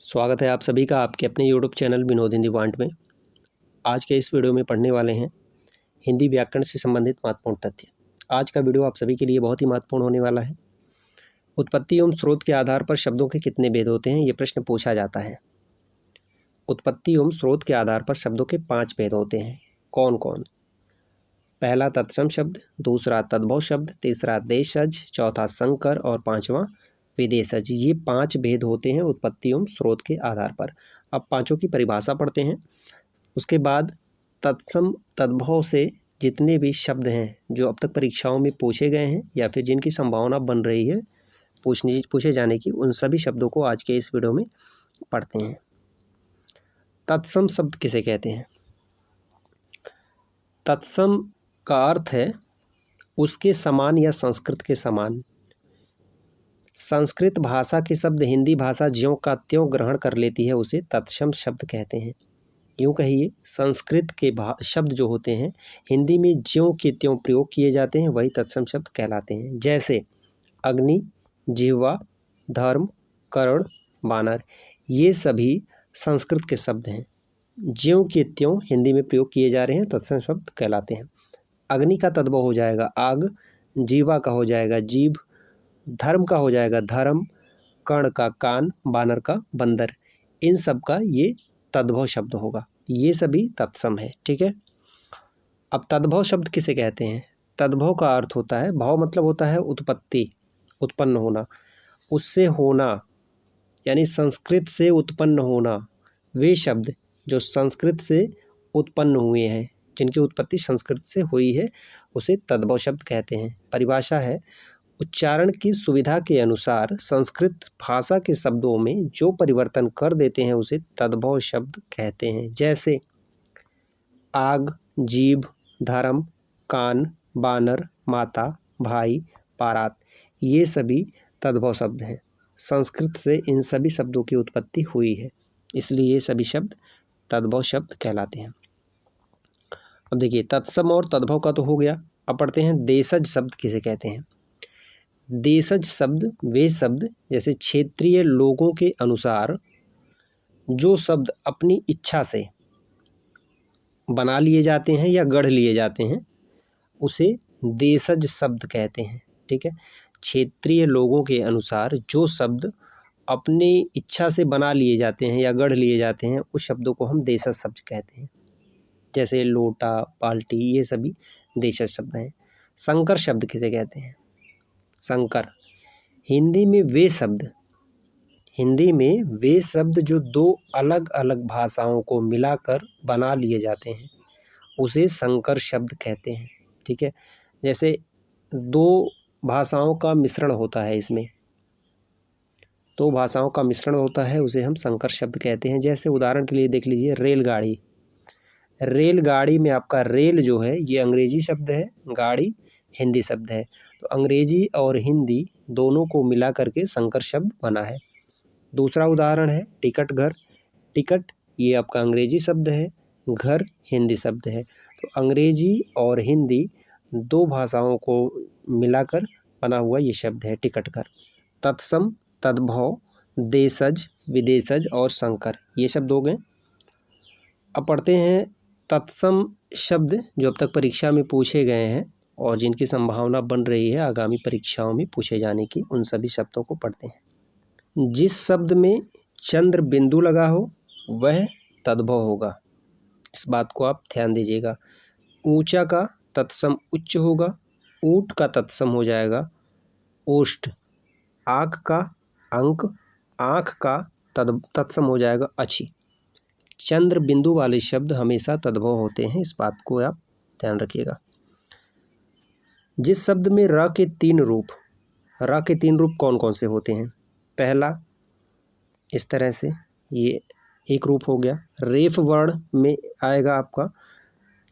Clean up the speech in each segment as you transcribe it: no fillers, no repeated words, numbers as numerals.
स्वागत है आप सभी का आपके अपने YouTube channel Vinod Hindi point में। आज के इस वीडियो में पढ़ने वाले हैं हिंदी व्याकरण से संबंधित महत्वपूर्ण तथ्य। आज का वीडियो आप सभी के लिए बहुत ही महत्वपूर्ण होने वाला है। उत्पत्ति एवं स्रोत के आधार पर शब्दों के कितने भेद होते हैं, ये प्रश्न पूछा जाता है। उत्पत्ति एवं स्रोत के आधार पर शब्दों के 5 भेद होते हैं। कौन कौन? पहला तत्सम शब्द, दूसरा तद्भव शब्द, तीसरा देशज, चौथा संकर और पाँचवा विदेशज। ये 5 भेद होते हैं उत्पत्ति एवं स्रोत के आधार पर। अब पांचों की परिभाषा पढ़ते हैं। उसके बाद तत्सम तद्भव से जितने भी शब्द हैं जो अब तक परीक्षाओं में पूछे गए हैं या फिर जिनकी संभावना बन रही है पूछे जाने की, उन सभी शब्दों को आज के इस वीडियो में पढ़ते हैं। तत्सम शब्द किसे कहते हैं? तत्सम का अर्थ है उसके समान या संस्कृत के समान। संस्कृत भाषा के शब्द हिंदी भाषा ज्यों का त्यों ग्रहण कर लेती है, उसे तत्सम शब्द कहते हैं। यूँ कहिए, संस्कृत के शब्द जो होते हैं हिंदी में ज्यों के त्यों प्रयोग किए जाते हैं, वही तत्सम शब्द कहलाते हैं। जैसे अग्नि, जिह्वा, धर्म, कर्ण, बानर, ये सभी संस्कृत के शब्द हैं। ज्यों के त्यों हिंदी में प्रयोग किए जा रहे हैं, तत्सम शब्द कहलाते हैं। अग्नि का तद्भव हो जाएगा आग, जीवा का हो जाएगा जीभ, धर्म का हो जाएगा धर्म, कर्ण का कान, बानर का बंदर। इन सब का ये तद्भव शब्द होगा। ये सभी तत्सम है। ठीक है। अब तद्भव शब्द किसे कहते हैं? तद्भव का अर्थ होता है, भव मतलब होता है उत्पत्ति, उत्पन्न होना, उससे होना, यानी संस्कृत से उत्पन्न होना। वे शब्द जो संस्कृत से उत्पन्न हुए हैं, जिनकी उत्पत्ति संस्कृत से हुई है, उसे तद्भव शब्द कहते हैं। परिभाषा है, उच्चारण की सुविधा के अनुसार संस्कृत भाषा के शब्दों में जो परिवर्तन कर देते हैं उसे तद्भव शब्द कहते हैं। जैसे आग, जीभ, धर्म, कान, बानर, माता, भाई, बारात, ये सभी तद्भव शब्द हैं। संस्कृत से इन सभी शब्दों की उत्पत्ति हुई है, इसलिए ये सभी शब्द तद्भव शब्द कहलाते हैं। अब देखिए, तत्सम और तद्भव का तो हो गया। अब पढ़ते हैं देशज शब्द किसे कहते हैं। देशज शब्द वे शब्द जैसे क्षेत्रीय लोगों के अनुसार जो शब्द अपनी इच्छा से बना लिए जाते हैं या गढ़ लिए जाते हैं, उसे देशज शब्द कहते हैं। ठीक है। क्षेत्रीय लोगों के अनुसार जो शब्द अपनी इच्छा से बना लिए जाते हैं या गढ़ लिए जाते हैं, उस शब्दों को हम देशज शब्द कहते हैं। जैसे लोटा, बाल्टी, ये सभी देशज शब्द हैं। संकर शब्द किसे कहते हैं? संकर हिंदी में वे शब्द जो दो अलग अलग भाषाओं को मिलाकर बना लिए जाते हैं, उसे संकर शब्द कहते हैं। ठीक है। जैसे दो भाषाओं का मिश्रण होता है, इसमें दो भाषाओं का मिश्रण होता है, उसे हम संकर शब्द कहते हैं। जैसे उदाहरण के लिए देख लीजिए, रेलगाड़ी। रेलगाड़ी में आपका रेल जो है ये अंग्रेजी शब्द है, गाड़ी हिंदी शब्द है, तो अंग्रेजी और हिंदी दोनों को मिला करके संकर शब्द बना है। दूसरा उदाहरण है टिकट घर। टिकट ये आपका अंग्रेजी शब्द है, घर हिंदी शब्द है, तो अंग्रेजी और हिंदी दो भाषाओं को मिलाकर बना हुआ ये शब्द है टिकट घर। तत्सम, तद्भव, देशज, विदेशज और संकर, ये शब्द हो गए। अब पढ़ते हैं तत्सम शब्द जो अब तक परीक्षा में पूछे गए हैं और जिनकी संभावना बन रही है आगामी परीक्षाओं में पूछे जाने की, उन सभी शब्दों को पढ़ते हैं। जिस शब्द में चंद्र बिंदु लगा हो वह तद्भव होगा, इस बात को आप ध्यान दीजिएगा। ऊंचा का तत्सम उच्च होगा, ऊंट का तत्सम हो जाएगा ओष्ठ, आँख का अंक, आँख का तत्सम हो जाएगा अच्छी। चंद्र बिंदु वाले शब्द हमेशा तद्भव होते हैं, इस बात को आप ध्यान रखिएगा। जिस शब्द में र के 3 रूप कौन कौन से होते हैं? पहला इस तरह से, ये एक रूप हो गया। रेफ वर्ण में आएगा आपका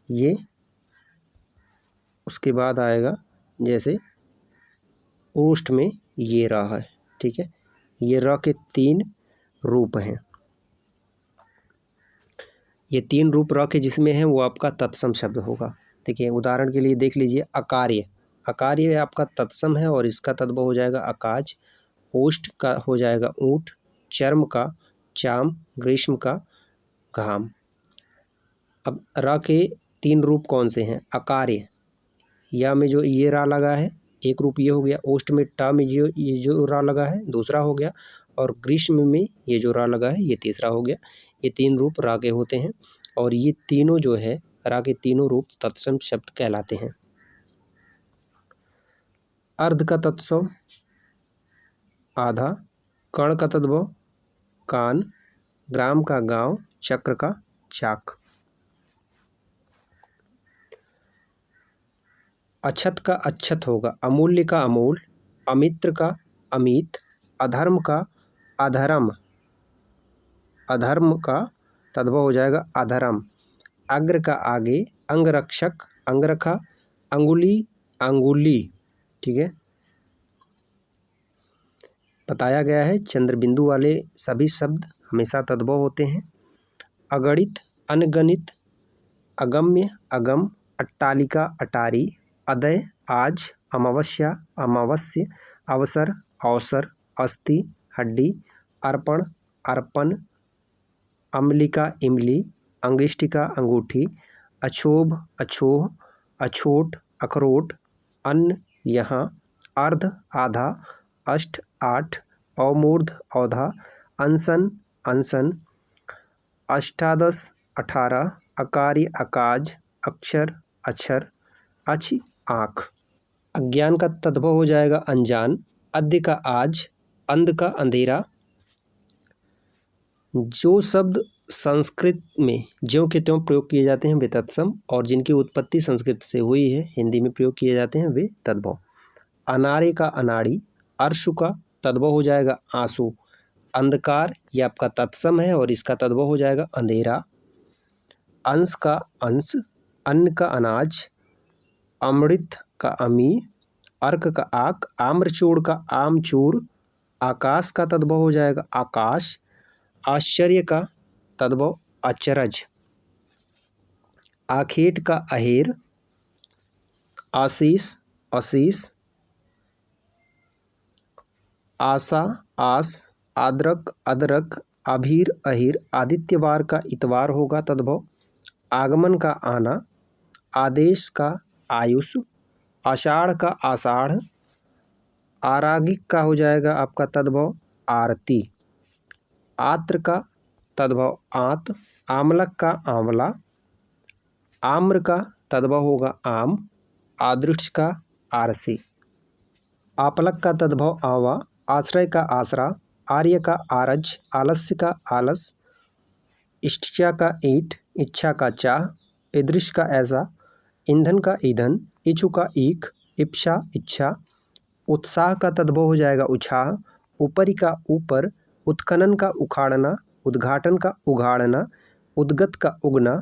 ये, उसके बाद आएगा जैसे ओष्ठ में ये र है। ठीक है। ये र के 3 रूप हैं। ये 3 रूप र के जिसमें हैं वो आपका तत्सम शब्द होगा। देखिए उदाहरण के लिए देख लीजिए, अकार्य। अकार्य आपका तत्सम है और इसका तद्भव हो जाएगा अकाज। ओष्ठ का हो जाएगा ऊंट, चर्म का चाम, ग्रीष्म का घाम। अब र के 3 रूप कौन से हैं? अकार्य, या में जो ये रा लगा है एक रूप ये हो गया, ओष्ठ में ट में ये जो रा लगा है दूसरा हो गया, और ग्रीष्म में ये जो रा लगा है ये तीसरा हो गया। ये 3 रूप रा के होते हैं, और ये तीनों जो है रा के तीनों रूप तत्सम शब्द कहलाते हैं। अर्ध का तत्सम आधा, कण का तद्भव कान, ग्राम का गांव, चक्र का चाक। अछत का अच्छत होगा, अमूल्य का अमूल, अमित्र का अमित, अधर्म का अधर्म, अधर्म का तद्भव हो जाएगा अधर्म, अग्र का आगे, अंगरक्षक, अंगरखा, अंगुली, अंगुली। ठीक है, बताया गया है चंद्रबिंदु वाले सभी शब्द हमेशा तद्भव होते हैं। अगणित, अनगणित, अगम्य, अगम, अट्टालिका, अटारी, अदय, आज, अमावस्या, अमावस्या, अवसर, अवसर, अस्थि, हड्डी, अर्पण, अर्पण, अम्लिका, इमली, अंगुष्ठिका, अंगूठी, अछोभ, अछोह, अछोट, अखरोट, अन्न, यहाँ, अर्ध, आधा, अष्ट, आठ, अवमूर्ध, औधा, अंसन, अंसन, अष्टादश, 18, अकार्य, अकाज, अक्षर, अक्षर, अछ, आँख। अज्ञान का तद्भव हो जाएगा अनजान, अद्य का आज, अंध का अंधेरा। जो शब्द संस्कृत में ज्यों के त्यों प्रयोग किए जाते हैं वे तत्सम, और जिनकी उत्पत्ति संस्कृत से हुई है हिंदी में प्रयोग किए जाते हैं वे तद्भव। अनारे का अनाड़ी, अर्शु का तद्भव हो जाएगा आंसू, अंधकार ये आपका तत्सम है और इसका तद्भव हो जाएगा अंधेरा। अंश का अंश, अन्न का अनाज, अमृत का अमी, अर्क का आक, आम्रचूड़ का आमचूर, आकाश का तद्भव हो जाएगा आकाश, आश्चर्य का तद्भव अचरज, आखेट का अहेर, आशीष, अशीष, आशा, आस, आद्रक, अदरक, अभीर, अहिर, आदित्यवार का इतवार होगा तद्भव, आगमन का आना, आदेश का आयुष, आषाढ़ का आषाढ़, आरागिक का हो जाएगा आपका तद्भव आरती, आत्र का तद्भव आत, आमलक का आंवला, आम्र का तद्भव होगा आम, आदृक्ष का आरसी, आपलक का तद्भव आवा, आश्रय का आसरा, आर्य का आरज, आलस्य का आलस, इष्टिचा का ईट, इच्छा का चाह, ईदृश का ऐसा, ईंधन का ईंधन, इच्छु का ईख, इप्सा इच्छा, उत्साह का तद्भव हो जाएगा उछाह, ऊपरी का ऊपर, उत्खनन का उखाड़ना, उद्घाटन का उघाड़ना, उद्गत का उगना,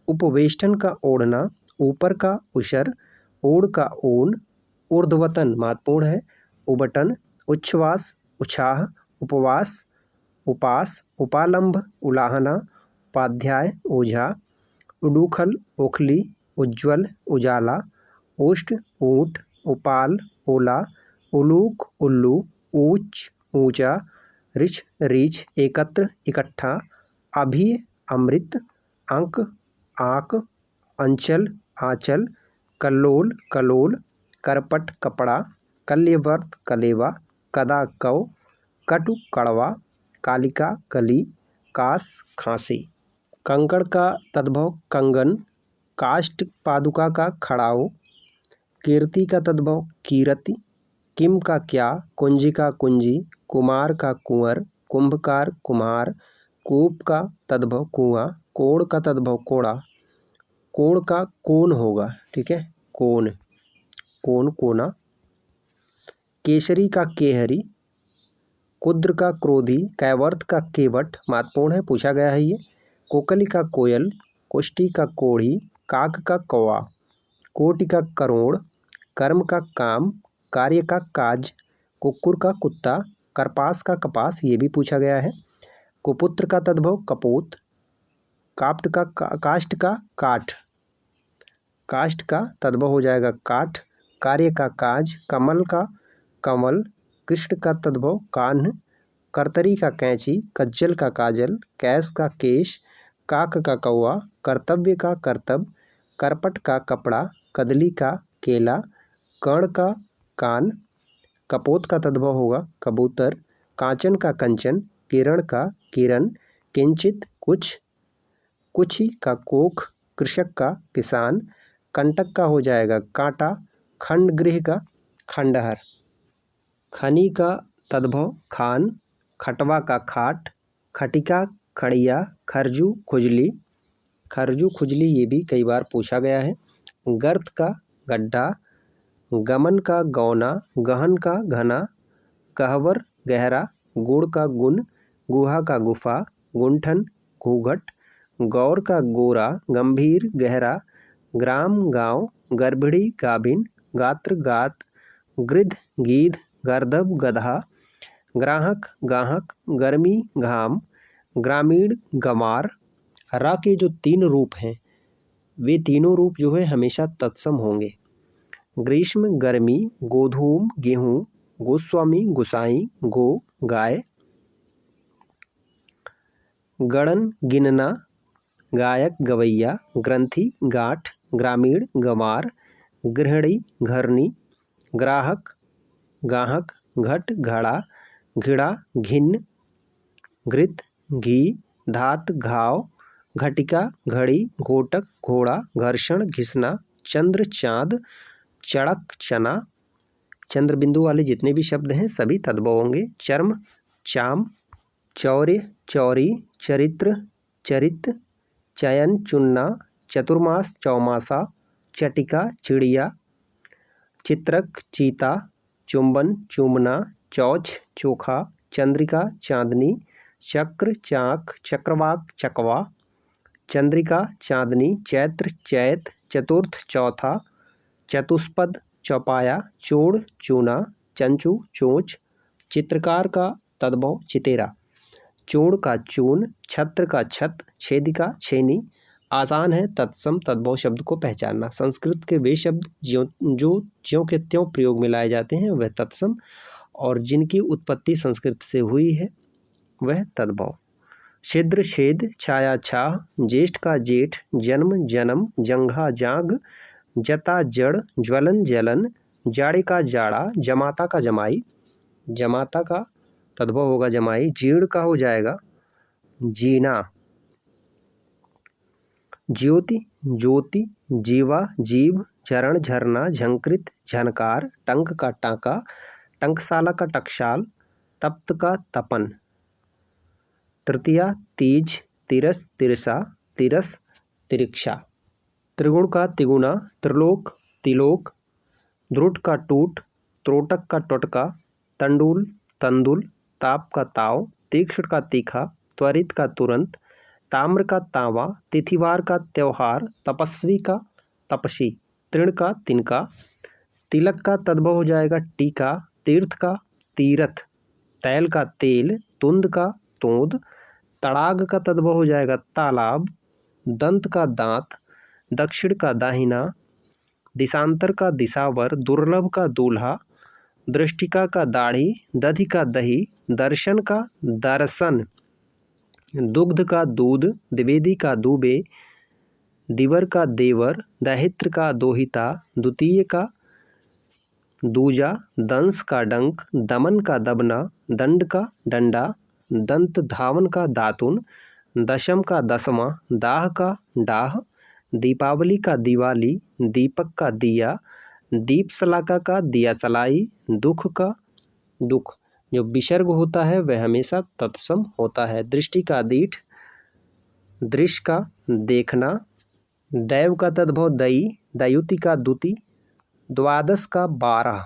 उपवेष्टन का ओढ़ना, ऊपर का उशर, ओढ़ का ऊन, ऊर्ध्वतन महत्वपूर्ण है, उबटन, उच्छ्वास, उछाह, उपवास, उपास, उपालंब, उलाहना, उपाध्याय, ओझा, उडूखल, ओखली, उज्ज्वल, उजाला, ओष्ठ, ऊंट, उपाल, ओला, उलूक, उल्लू, ऊंच, ऊंचा, रिछ, रीछ, एकत्र, इकट्ठा, अभी, अमृत, अंक, आंक, अंचल, आंचल, कल्लोल, कलोल, करपट, कपड़ा, कल्यवर्त, कलेवा, कदा, कव, कटु, कड़वा, कालिका, कली, कास, खांसी। कंकड़ का तद्भव कंगन, काष्ठ पादुका का खड़ाऊ, कीर्ति का तद्भव कीरति, किम का क्या, कुंजी का कुंजी, कुमार का कुंवर, कुंभकार कुम्हार, कूप का तद्भव कुआं, कोण का तद्भव कोड़ा, कोण का कोन होगा, ठीक है, कोन, कोन, कोना, केसरी का केहरी, कुद्र का क्रोधी, कैवर्त का केवट, महत्वपूर्ण है पूछा गया है ये, कोकली का कोयल, कुष्टी का कोढ़ी, काक का कौवा, कोटि का करोड़, कर्म का काम, कार्य का काज, कुक्कुर का कुत्ता, करपास का कपास, ये भी पूछा गया है, कुपुत्र का तद्भव कपूत, काष्ठ का काष्ठ का काठ, काष्ठ का तद्भव हो जाएगा काठ, कार्य का काज, कमल का कमल, कृष्ण का तद्भव कान्ह, करतरी का कैंची, कज्जल का काजल, कैस का केश, काक का कौवा, कर्तव्य का करतब, करपट का कपड़ा, कदली का केला, कर्ण का कान, कपोत का तद्भव होगा कबूतर, कांचन का कंचन, किरण का किरण, किंचित कुछ, कुची का कोख, कृषक का किसान, कंटक का हो जाएगा कांटा, खंड गृह का खंडहर, खनी का तद्भव खान, खटवा का खाट, खटिका खड़िया, खरजू खुजली, खरजू खुजली ये भी कई बार पूछा गया है, गर्त का गड्ढा, गमन का गौना, गहन का घना, गहवर गहरा, गुड़ का गुण, गुहा का गुफा, गुंठन घूंघट, गौर का गोरा, गंभीर गहरा, ग्राम गांव, गर्भिणी गाभिन, गात्र गात, गृध गीध, गर्दभ गधा, ग्राहक गाहक, गर्मी घाम, ग्रामीण गंवार। रा के जो 3 रूप हैं वे तीनों रूप जो है हमेशा तत्सम होंगे। ग्रीष्म गर्मी, गोधूम गेहूं, गोस्वामी गोसाई, गो गाय, गणन गिनना, गायक गवैया, ग्रंथि गांठ, ग्रामीण गंवार, गृहिणी घरनी, ग्राहक गाहक, घट घड़ा, घिड़ा घिन्न, घृत घी, धात घाव, घटिका घड़ी, घोटक घोड़ा, घर्षण घिसना, चंद्र चाँद, चड़क चना। चंद्र बिंदु वाले जितने भी शब्द हैं सभी तद्भव होंगे। चर्म चाम, चौर्य चौरी, चरित्र चरित, चयन चुनना, चतुर्मास चौमासा, चटिका चिड़िया, चित्रक चीता, चुंबन चूमना, चौछ चोखा, चंद्रिका चांदनी, चक्र चाक, चक्रवाक चकवा, चंद्रिका चांदनी, चैत्र चैत, चतुर्थ चौथा, चतुष्पद चौपाया, चूड़ चूना, चंचू चोंच, चित्रकार का तद्भव चितेरा, चूड़ का चून, छत्र का छत, छेदिका छेनी। आसान है तत्सम तद्भव शब्द को पहचानना। संस्कृत के वे शब्द जो ज्यों के त्यों प्रयोग में लाए जाते हैं वह तत्सम, और जिनकी उत्पत्ति संस्कृत से हुई है वह तद्भव। छिद्र छेद, छाया छाह, ज्येष्ठ का जेठ, जन्म जन्म, जंघा जांघ, जता जड़, ज्वलन जलन, जाड़े का जाड़ा, जमाता का जमाई, जमाता का तद्भव होगा जमाई, जीर्ण का हो जाएगा जीना, ज्योति ज्योति, जीवा जीव, झरण झरना, झंकृत झनकार, टंक का टांका, टंकसाला का टकसाल, तप्त का तपन, तृतीया तीज, तिरस तिरसा, तिरस तिरिक्षा, त्रिगुण का तिगुना, त्रिलोक तिलोक, ध्रुट का टूट, त्रोटक का टोटका, तंडुल तंदुल, ताप का ताव, तीक्ष्ण का तीखा, त्वरित का तुरंत, ताम्र का तांवा, तिथिवार का त्योहार, तपस्वी का तपसी, तृण का तिनका, तिलक का तद्भव हो जाएगा टीका, तीर्थ का तीरथ, तैल का तेल, तुंद का तोंद, तड़ाग का तद्भव हो जाएगा तालाब, दंत का दांत, दक्षिण का दाहिना, दिशांतर का दिशावर, दुर्लभ का दूल्हा, दृष्टिका का दाढ़ी, दधि का दही, दर्शन का दर्शन, दुग्ध का दूध, द्विवेदी का दूबे, दिवर का देवर, दैहित्र का दोहिता, द्वितीय का दूजा, दंस का डंक, दमन का दबना, दंड का डंडा, दंत धावन का दातुन, दशम का दसवां, दाह का डाह, दीपावली का दिवाली, दीपक का दिया, दीप सलाका का दिया सलाई, दुख का दुख। जो विसर्ग होता है वह हमेशा तत्सम होता है। दृष्टि का दीठ, दृश्य का देखना, दैव का तद्भव दई, दयुति का दुति, द्वादश का 12,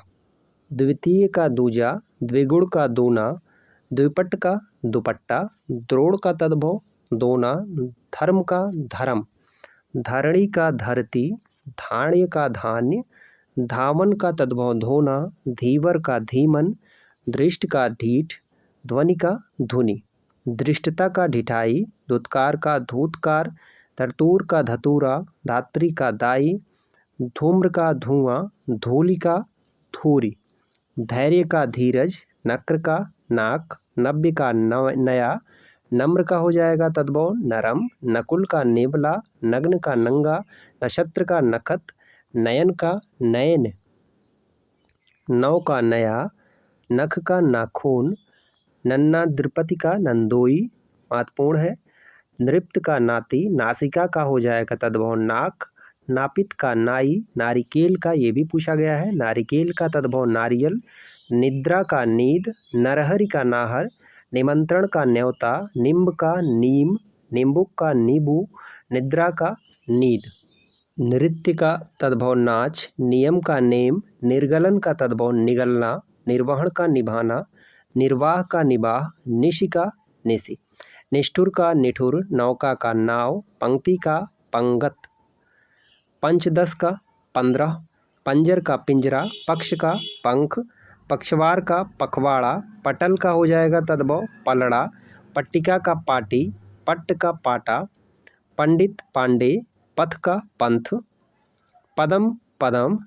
द्वितीय का दूजा, द्विगुण का दूना, द्विपट का दुपट्टा, द्रोण का तद्भव दोना, धर्म का धर्म, धरणी का धरती, धान्य का धान्य, धावन का तद्भव धोना, धीवर का धीमन, दृष्ट का ढीठ, ध्वनि का धुनि, दृष्टता का ढिठाई, धुतकार का धूतकार, धतूर का धतूरा, धात्री का दाई, धूम्र का धुआं, धूलि का धूरी, धैर्य का धीरज, नक्र का नाक, नव्य का नया, नम्र का हो जाएगा तद्भव नरम, नकुल का नेबला, नग्न का नंगा, नक्षत्र का नखत, नयन का नयन, नौ का नया, नख का नाखून, नन्ना द्रुपति का नंदोई महत्वपूर्ण है। नृप्त का नाती, नासिका का हो जाएगा तद्भव नाक, नापित का नाई, नारिकेल का ये भी पूछा गया है, नारिकेल का तद्भव नारियल, निद्रा का नींद, नरहरि का नाहर, निमंत्रण का न्योता, निम्ब का नीम, निम्बुक का नींबू, निद्रा का नींद। नृत्य का तद्भव नाच, नियम का नेम, निर्गलन का तद्भव निगलना, निर्वहन का निभाना, निर्वाह का निबाह, निशि का निशि, निष्ठुर का निठुर, नौका का नाव, पंक्ति का पंगत, पंचदश का 15, पंजर का पिंजरा, पक्ष का पंख, पक्षवार का पखवाड़ा, पटल का हो जाएगा तद्भव पलड़ा, पट्टिका का पाटी, पट्ट का पाटा, पंडित पांडे, पथ का पंथ, पदम पदम,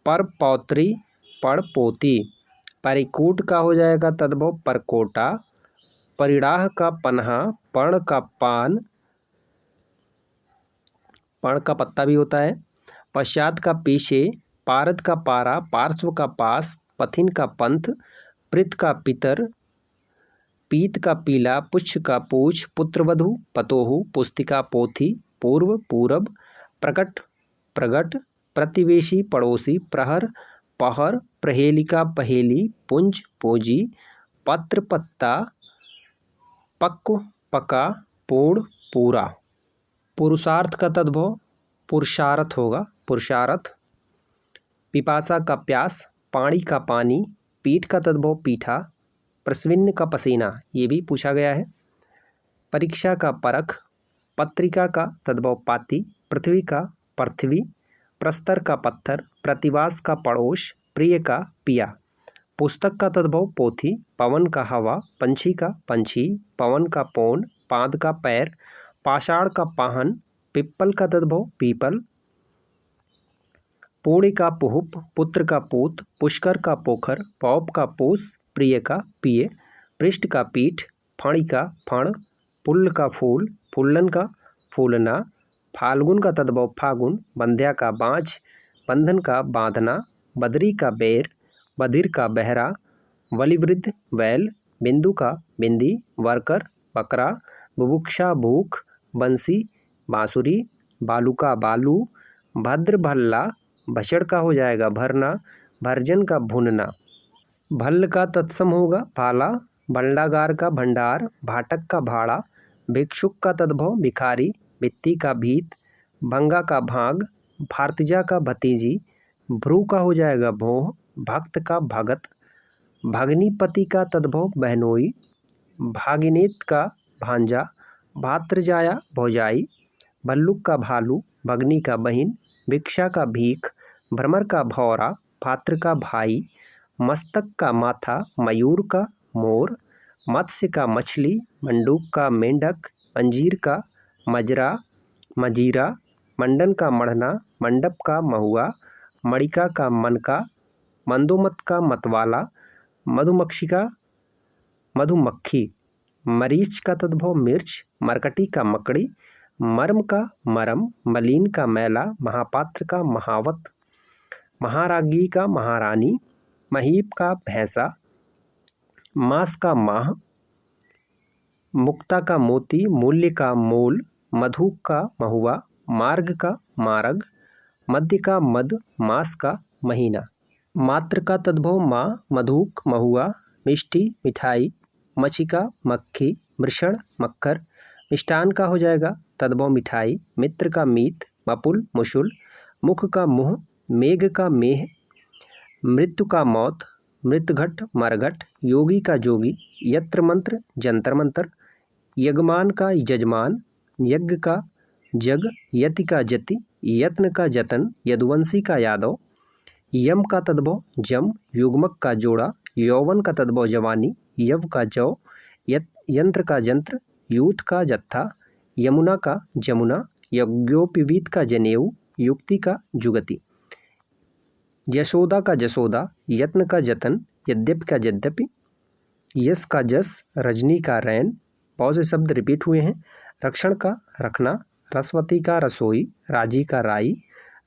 परपौत्री पड़पोती, परिकूट का हो जाएगा तद्भव परकोटा, परिडाह का पन्हा, पर्ण का पान, पर्ण का पत्ता भी होता है, पश्चात का पीछे, पारद का पारा, पार्श्व का पास, पथिन का पंथ, प्रित का पितर, पीत का पीला, पुच्छ का पूछ, पुत्रवधू पतोहु, पुस्तिका पोथी, पूर्व पूरब, प्रकट प्रगट, प्रतिवेशी पड़ोसी, प्रहर पहर, प्रहेलिका पहेली, पुंज पूंजी, पत्र पत्ता, पक्व पका, पूर्ण पूरा। पुरुषार्थ का तद्भव पुरुषार्थ होगा पुरुषार्थ, पिपासा का प्यास, पानी का पानी, पीठ का तद्भव पीठा, प्रस्विन्न का पसीना ये भी पूछा गया है। परीक्षा का परख, पत्रिका का तद्भव पाती, पृथ्वी का पृथ्वी, प्रस्तर का पत्थर, प्रतिवास का पड़ोस, प्रिय का पिया, पुस्तक का तद्भव पोथी, पवन का हवा, पंछी का पंछी, पवन का पौन, पाद का पैर, पाषाण का पाहन, पिप्पल का तद्भव पीपल, पूर्ण का पुहुप, पुत्र का पूत, पुष्कर का पोखर, पौप का पूस, प्रिय का पिय, पृष्ठ का पीठ, फणी का फण, पुल्ल का फूल, फुल्लन का फूलना, फाल्गुन का तद्भव फागुन, बंध्या का बाँझ, बंधन का बांधना, बदरी का बेर, बधिर का बहरा, बलिवृद्ध बैल, बिंदु का बिंदी, वर्कर बकरा, बुभुक्षा भूख, बंसी बांसुरी, बालू का बालू, भद्र भल्ला, भसड़ का हो जाएगा भरना, भर्जन का भुनना, भल्ल का तत्सम होगा भाला, भंडागार का भंडार, भाटक का भाड़ा, भिक्षुक का तद्भव भिखारी, भित्ती का भीत, भंगा का भाग, भारतीजा का भतीजी, भ्रू का हो जाएगा भोह, भक्त का भगत, भगनीपति का तद्भव बहनोई, भागिनेत का भांजा, भात्रजाया भौजाई, भल्लुक का भालू, भगनी का बहिन, भिक्षा का भीख, भ्रमर का भौरा, भात्र का भाई, मस्तक का माथा, मयूर का मोर, मत्स्य का मछली, मंडूक का मेंढक, अंजीर का मजरा मजीरा, मंडन का मढ़ना, मंडप का महुआ, मणिका का मनका, मंदोमत का मतवाला, मधुमक्षी का मधुमक्खी, मरीच का तद्भव मिर्च, मरकटी का मकड़ी, मर्म का मरम, मलिन का मैला, महापात्र का महावत, महारागी का महारानी, महीप का भैंसा, मास का माह, मुक्ता का मोती, मूल्य का मोल, मधु का महुआ, मार्ग का मार्ग, मध्य का मद, मास का महीना, मात्र का तद्भव माँ, मधुक महुआ, मिष्टी मिठाई, मचिका मक्खी, मृषण मक्खर, मिष्टान का हो जाएगा तद्भव मिठाई, मित्र का मीत, मपुल मुशुल, मुख का मुँह, मेघ का मेह, मृत्यु का मौत, मृतघट मरघट, योगी का जोगी, यत्र मंत्र जंतर मंतर, यजमान का यजमान, यज्ञ का जग, यति का जति, यत्न का जतन, यदुवंशी का यादव, यम का तद्भव जम, युग्मक का जोड़ा, यौवन का तद्भव जवानी, यव का जौ, यंत्र का जंत्र, यूथ का जत्था, यमुना का जमुना, यज्ञोपवीत का जनेऊ, युक्ति का जुगति। यशोदा का जसोदा, यत्न का जतन, यद्यपि का यद्यपि, यश का जस, रजनी का रैन। बहुत से शब्द रिपीट हुए हैं। रक्षण का रखना, रसवती का रसोई, राजी का राई,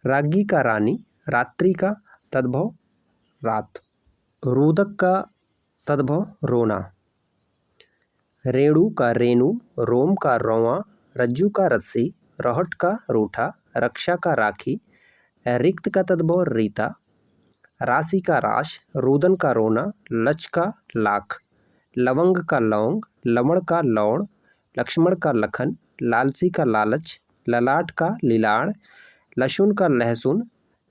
रागी का रानी, रात्रि का तद्भव रात, रोदक का तद्भव रोना, रेणु का रेणु, रोम का रौआ, रज्जु का रस्सी, रोहट का रूठा, रक्षा का राखी, रिक्त का तद्भव रीता, राशि का राश, रुदन का रोना, लच का लाख, लवंग का लौंग, लवण का लौड़, लक्ष्मण का लखन, लालची का लालच, ललाट का लिलाड़, लहसुन का लहसुन,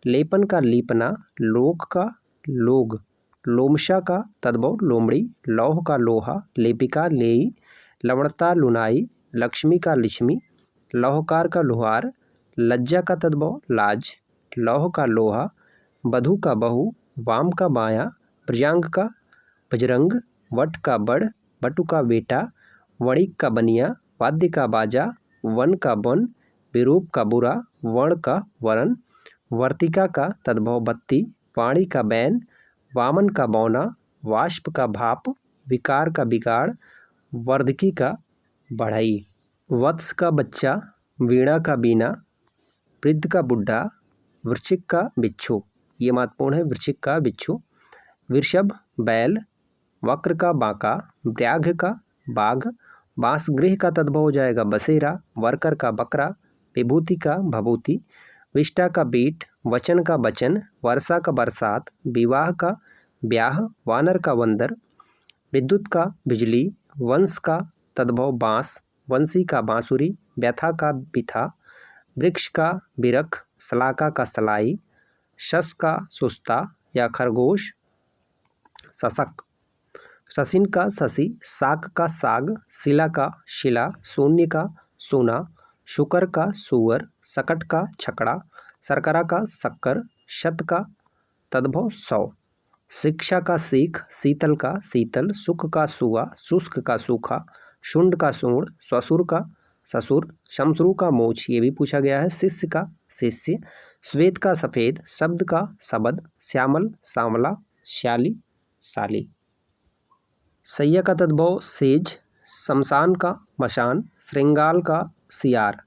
लेपन का लीपना, लोक का लोग, लोमशा का तद्भव लोमड़ी, लौह का लोहा, लेपिका लेई, लवणता लुनाई, लक्ष्मी का लिक्ष्मी, लौहकार का लोहार, लज्जा का तद्भव लाज, लौह का लोहा, बधु का बहू, वाम का बायां, प्रजांग का बजरंग, वट का बड़, बटु का बेटा, वणिक का बनिया, वाद्य का बाजा, वन का वन, विरूप का बुरा, वर्ण का वरण, वर्तिका का तद्भव बत्ती, वाणी का बैन, वामन का बौना, वाष्प का भाप, विकार का बिगाड़, वर्धकी का बढ़ई, वत्स का बच्चा, वीणा का बीना, वृद्ध का बुढ़ा, वृश्चिक का बिच्छू, ये महत्वपूर्ण है, वृश्चिक का बिच्छू, वृषभ बैल, वक्र का बांका, व्याघ्र का बाघ, बांसगृह का तद्भव हो जाएगा बसेरा, वर्कर का बकरा, विभूति का भभूति, विष्टा का बीट, वचन का बचन, वर्षा का बरसात, विवाह का ब्याह, वानर का वंदर, विद्युत का बिजली, वंश का तद्भव बांस, वंशी का बांसुरी, व्यथा का बिथा, वृक्ष का बिरख, सलाका का सलाई, शस का सुस्ता या खरगोश, सशक, शशिन का शशि, साक का साग, शिला का शिला, शून्य का सोना, शुकर का सुअर, सकट का छकड़ा, शर्करा का शक्कर, शत का तद्भव 100, शिक्षा का सीख, शीतल का शीतल, सुख का सुआ, शुष्क का सूखा, शुंड का सूंड, ससुर का ससुर, शमश्रु का मोछ, ये भी पूछा गया है, शिष्य का शिष्य, श्वेत का सफ़ेद, शब्द का शबद, श्यामल सांवला, श्याली साली, सैया का तद्भव सेज, शमशान का मशान, श्रृंगाल का सियार,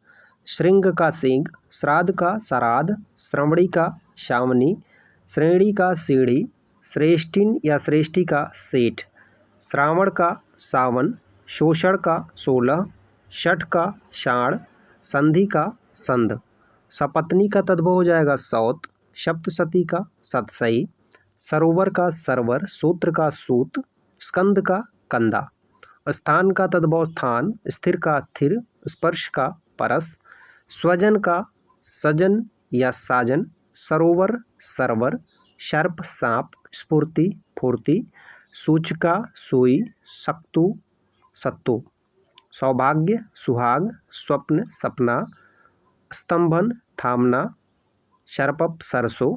श्रृंग का सिंह, श्राद्ध का श्राद्ध, श्रवणी का श्रावणी, श्रेणी का सीढ़ी, श्रेष्ठिन या श्रेष्ठी का सेठ, श्रावण का सावन, शोषण का 16, षठ का शाण, संधि का संध, सपत्नी का तद्भव हो जाएगा सौत, सप्तशती का सतसई, सरोवर का सरवर, सूत्र का सूत, स्कंद का कंदा, स्थान का तद्भव स्थान, स्थिर का थिर, स्पर्श का परस, स्वजन का सजन या साजन, सरोवर सरवर, सर्प सांप, स्फूर्ति फूर्ति, सूचका सुई, सक्तु सत्तु, सौभाग्य सुहाग, स्वप्न सपना, स्तंभन थामना, शरपप सरसों,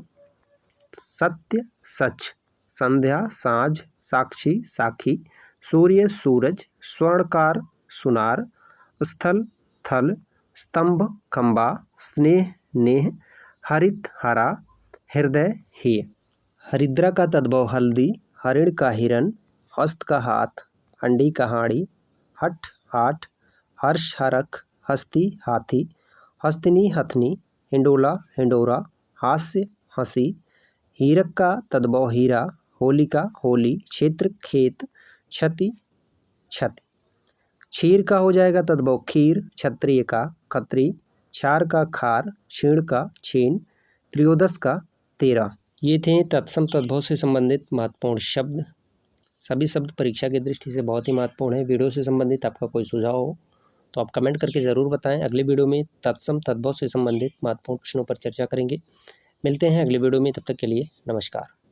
सत्य सच, संध्या साँझ, साक्षी साखी, सूर्य सूरज, स्वर्णकार सुनार, स्थल थल, स्तंभ खंबा, स्नेह नेह, हरित हरा, हृदय ही, हरिद्रा का तद्भव हल्दी, हरिण का हिरण, हस्त का हाथ, हंडी का हाड़ी, हठ हाट, हर्ष हरख, हस्ती हाथी, हस्तिनी हथनी, हिंडोला हिंडोरा, हास्य हंसी, हीरक का तद्भव हीरा, होलिका होली, क्षेत्र खेत, क्षति क्षति, क्षीर का हो जाएगा तद्भव खीर, क्षत्रिय का खत्री, क्षार का खार, क्षीण का छीन, त्रयोदश का 13। ये थे तत्सम तद्भव से संबंधित महत्वपूर्ण शब्द। सभी शब्द परीक्षा की दृष्टि से बहुत ही महत्वपूर्ण है। वीडियो से संबंधित आपका कोई सुझाव हो तो आप कमेंट करके ज़रूर बताएं। अगले वीडियो में तत्सम तद्भव से संबंधित महत्वपूर्ण प्रश्नों पर चर्चा करेंगे। मिलते हैं अगले वीडियो में, तब तक के लिए नमस्कार।